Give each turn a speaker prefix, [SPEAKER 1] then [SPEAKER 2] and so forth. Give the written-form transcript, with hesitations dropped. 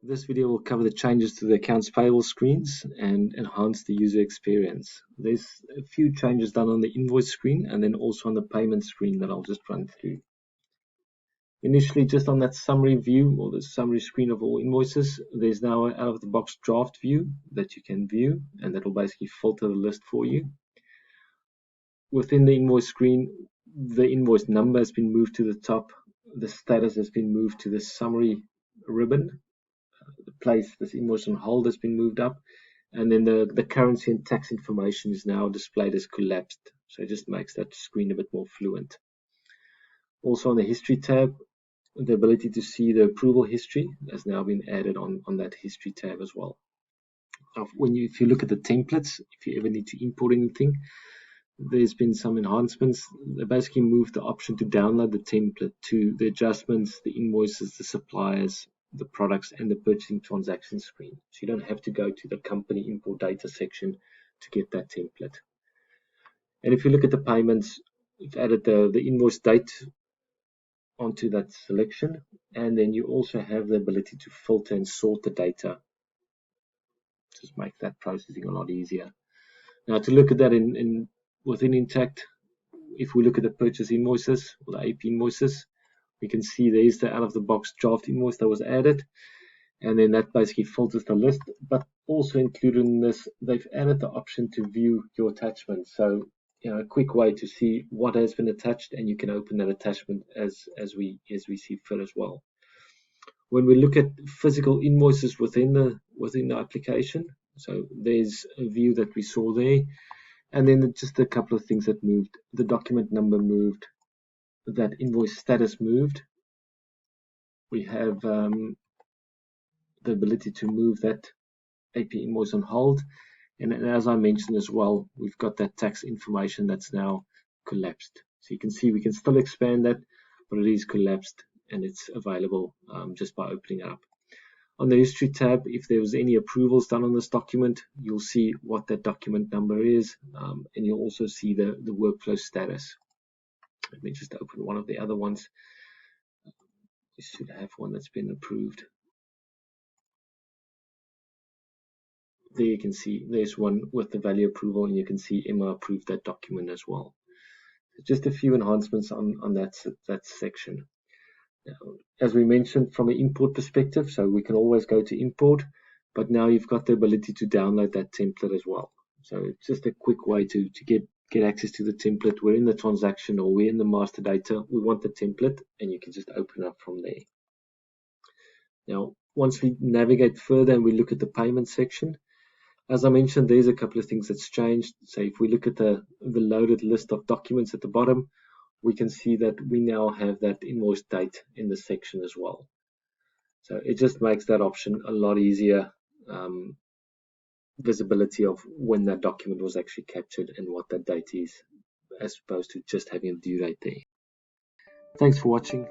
[SPEAKER 1] This video will cover the changes to the accounts payable screens and enhance the user experience. There's a few changes done on the invoice screen and then also on the payment screen that I'll just run through. Initially, just on that summary view or the summary screen of all invoices, there's now an out-of-the-box draft view that you can view, and that will basically filter the list for you. Within the invoice screen, the invoice number has been moved to the top, the status has been moved to the summary ribbon, the place this invoice on hold has been moved up, and then the currency and tax information is now displayed as collapsed, so it just makes that screen a bit more fluent. Also on the history tab, the ability to see the approval history has now been added on that history tab as well. Now, if you look at the templates, if you ever need to import anything, there's been some enhancements. They basically moved the option to download the template to the adjustments, the invoices, the suppliers, the products, and the purchasing transaction screen. So you don't have to go to the company import data section to get that template. And if you look at the payments, we've added the invoice date onto that selection, and then you also have the ability to filter and sort the data. Just make that processing a lot easier. Now to look at that within Intacct, if we look at the purchase invoices or the AP invoices, we can see there's the out-of-the-box draft invoice that was added, and then that basically filters the list. But also included in this, they've added the option to view your attachment. So a quick way to see what has been attached, and you can open that attachment as we see fit as well. When we look at physical invoices within the application, so there's a view that we saw there, and then just a couple of things that moved. The document number moved, that invoice status moved. We have the ability to move that AP invoice on hold, and as I mentioned as well, we've got that tax information that's now collapsed. So you can see we can still expand that, but it is collapsed and it's available just by opening it up. On the history tab, if there was any approvals done on this document, you'll see what that document number is, and you'll also see the workflow status. Let me just open one of the other ones. You should have one that's been approved. There you can see there's one with the value approval, and you can see Emma approved that document as well. Just a few enhancements on that section. Now, as we mentioned, from an import perspective, so we can always go to import, but now you've got the ability to download that template as well. So it's just a quick way to get access to the template. We're in the transaction or we're in the master data, we want the template, and you can just open up from there. Now, once we navigate further and we look at the payment section, as I mentioned, there's a couple of things that's changed. So if we look at the loaded list of documents at the bottom, we can see that we now have that invoice date in the section as well. So it just makes that option a lot easier, visibility of when that document was actually captured and what that date is, as opposed to just having a due date there. Thanks for watching.